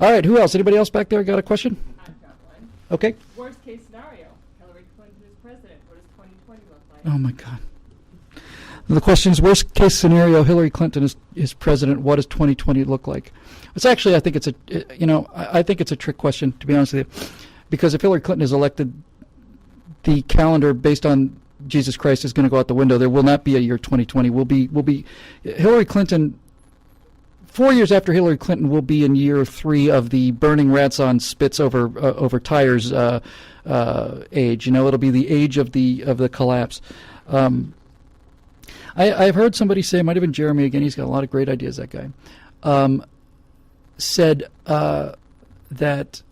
All right, who else? Anybody else back there got a question? I've got one. Okay. Worst case scenario, Hillary Clinton is president. What does 2020 look like? Oh, my God. The question is, worst case scenario, Hillary Clinton is president. What does 2020 look like? It's actually, I think it's I think it's a trick question, to be honest with you, because if Hillary Clinton is elected, the calendar based on Jesus Christ is going to go out the window. There will not be a year 2020. Will be Hillary Clinton. 4 years after Hillary Clinton will be in year 3 of the burning rats on spits over tires age. It'll be the age of the collapse. I've heard somebody say, it might have been Jeremy again, he's got a lot of great ideas, that guy, said that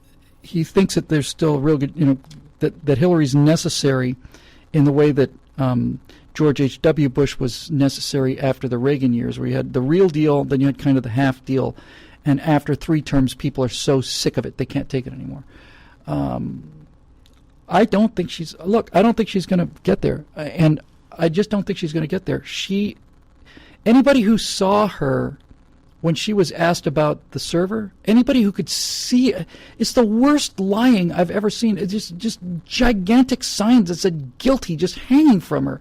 he thinks that there's still a real good, that Hillary's necessary in the way that George H.W. Bush was necessary after the Reagan years, where you had the real deal, then you had kind of the half deal, and after 3 terms, people are so sick of it, they can't take it anymore. I don't think she's going to get there, and I just don't think she's going to get there. Anybody who saw her when she was asked about the server, anybody who could see, it's the worst lying I've ever seen. It's just gigantic signs that said guilty just hanging from her.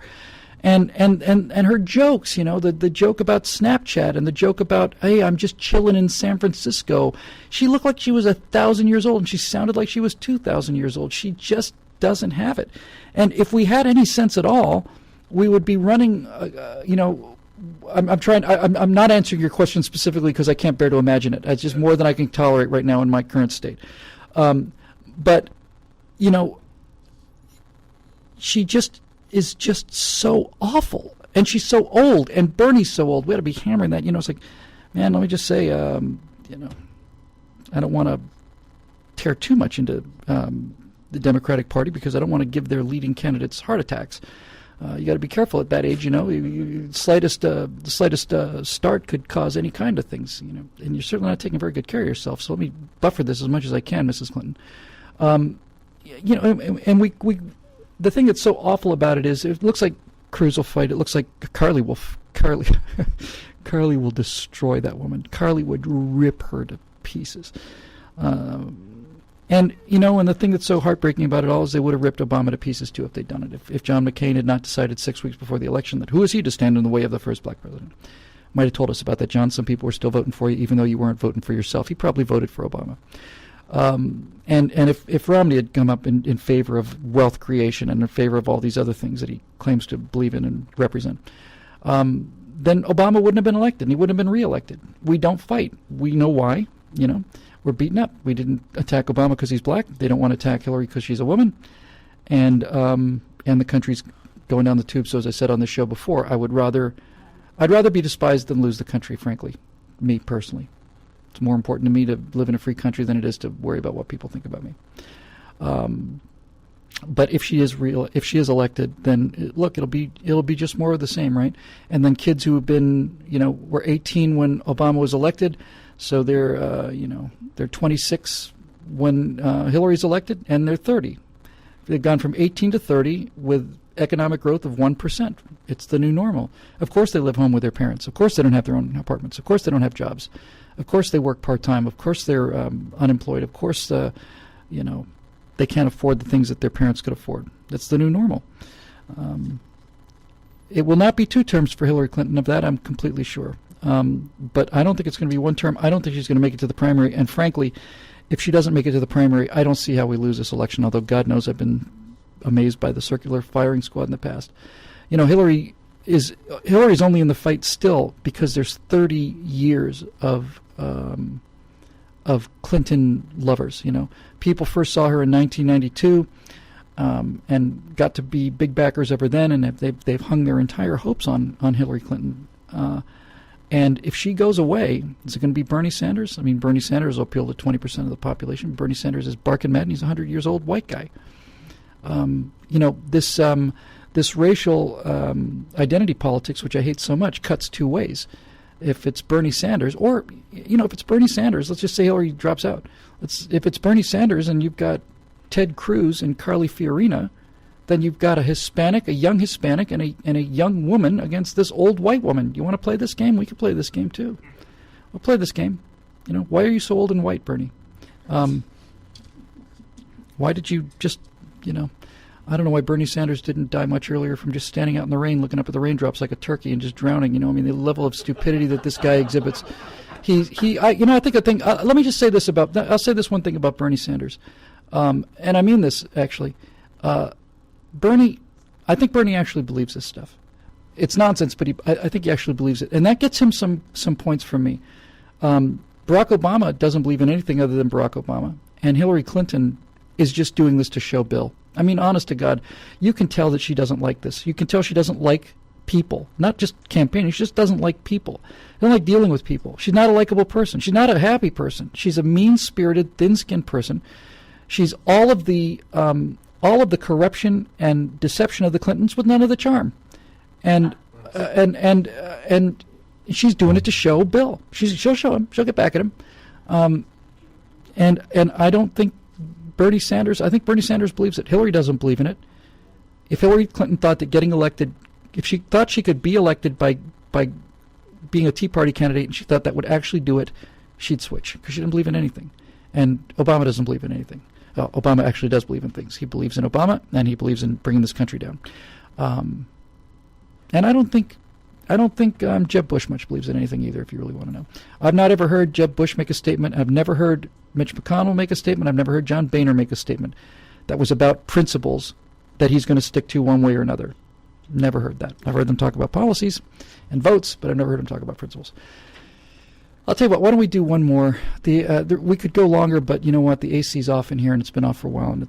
And her jokes, the joke about Snapchat and the joke about, hey, I'm just chilling in San Francisco. She looked like she was 1,000 years old, and she sounded like she was 2,000 years old. She just doesn't have it. And if we had any sense at all, we would be running, I'm not answering your question specifically because I can't bear to imagine it. It's just more than I can tolerate right now in my current state. But she just is just so awful. And she's so old, and Bernie's so old. We ought to be hammering that. It's like, man, let me just say, I don't want to tear too much into the Democratic Party because I don't want to give their leading candidates heart attacks. You got to be careful at that age, The slightest start could cause any kind of things, And you're certainly not taking very good care of yourself. So let me buffer this as much as I can, Mrs. Clinton. And we the thing that's so awful about it is it looks like Cruz will fight. It looks like Carly will destroy that woman. Carly would rip her to pieces. And the thing that's so heartbreaking about it all is they would have ripped Obama to pieces too if they'd done it. If John McCain had not decided 6 weeks before the election that who is he to stand in the way of the first black president. Might have told us about that, John. Some people were still voting for you even though you weren't voting for yourself. He probably voted for Obama. And if Romney had come up in favor of wealth creation and in favor of all these other things that he claims to believe in and represent, then Obama wouldn't have been elected and he wouldn't have been reelected. We don't fight. We know why, We're beaten up. We didn't attack Obama because he's black. They don't want to attack Hillary because she's a woman. And the country's going down the tube. So as I said on the show before, I'd rather be despised than lose the country, frankly, me personally. It's more important to me to live in a free country than it is to worry about what people think about me. But if she is elected, then look, it'll be just more of the same, right? And then kids who have been, were 18 when Obama was elected, so they're 26 when Hillary's elected, and they're 30. They've gone from 18 to 30 with economic growth of 1%. It's the new normal. Of course they live home with their parents. Of course they don't have their own apartments. Of course they don't have jobs. Of course they work part-time. Of course they're unemployed. Of course, they can't afford the things that their parents could afford. That's the new normal. It will not be 2 terms for Hillary Clinton. Of that, I'm completely sure. But I don't think it's going to be 1 term. I don't think she's going to make it to the primary. And frankly, if she doesn't make it to the primary, I don't see how we lose this election, although God knows I've been amazed by the circular firing squad in the past. Hillary's only in the fight still because there's 30 years of Clinton lovers. People first saw her in 1992 and got to be big backers ever then, and they've hung their entire hopes on Hillary Clinton. And if she goes away, is it going to be Bernie Sanders? I mean, Bernie Sanders will appeal to 20% of the population. Bernie Sanders is barking mad, and he's a 100-years-old white guy. This racial identity politics, which I hate so much, cuts 2 ways. If it's Bernie Sanders, or if it's Bernie Sanders, let's just say Hillary drops out. If it's Bernie Sanders and you've got Ted Cruz and Carly Fiorina, then you've got a young Hispanic, and a young woman against this old white woman. You want to play this game? We can play this game too. We'll play this game. Why are you so old and white, Bernie? Why did you just, I don't know why Bernie Sanders didn't die much earlier from just standing out in the rain looking up at the raindrops like a turkey and just drowning. I mean, the level of stupidity that this guy exhibits. Let me just say this I'll say this one thing about Bernie Sanders. And I mean this, actually. I think Bernie actually believes this stuff. It's nonsense, but I think he actually believes it. And that gets him some points from me. Barack Obama doesn't believe in anything other than Barack Obama. And Hillary Clinton is just doing this to show Bill. I mean, honest to God, you can tell that she doesn't like this. You can tell she doesn't like people, not just campaigning. She just doesn't like people. She doesn't like dealing with people. She's not a likable person. She's not a happy person. She's a mean-spirited, thin-skinned person. She's all of the corruption and deception of the Clintons with none of the charm, and she's doing it to show Bill. She'll show him. She'll get back at him, and I don't think Bernie Sanders. I think Bernie Sanders believes it. Hillary doesn't believe in it. If Hillary Clinton thought that getting elected, if she thought she could be elected by being a Tea Party candidate, and she thought that would actually do it, she'd switch because she didn't believe in anything. And Obama doesn't believe in anything. Obama actually does believe in things. He believes in Obama, and he believes in bringing this country down. And I don't think Jeb Bush much believes in anything either, if you really want to know. I've not ever heard Jeb Bush make a statement. I've never heard Mitch McConnell make a statement. I've never heard John Boehner make a statement that was about principles that he's going to stick to one way or another. Never heard that. I've heard them talk about policies and votes, but I've never heard them talk about principles. I'll tell you what, why don't we do one more? We could go longer, but you know what? The AC's off in here, and it's been off for a while, and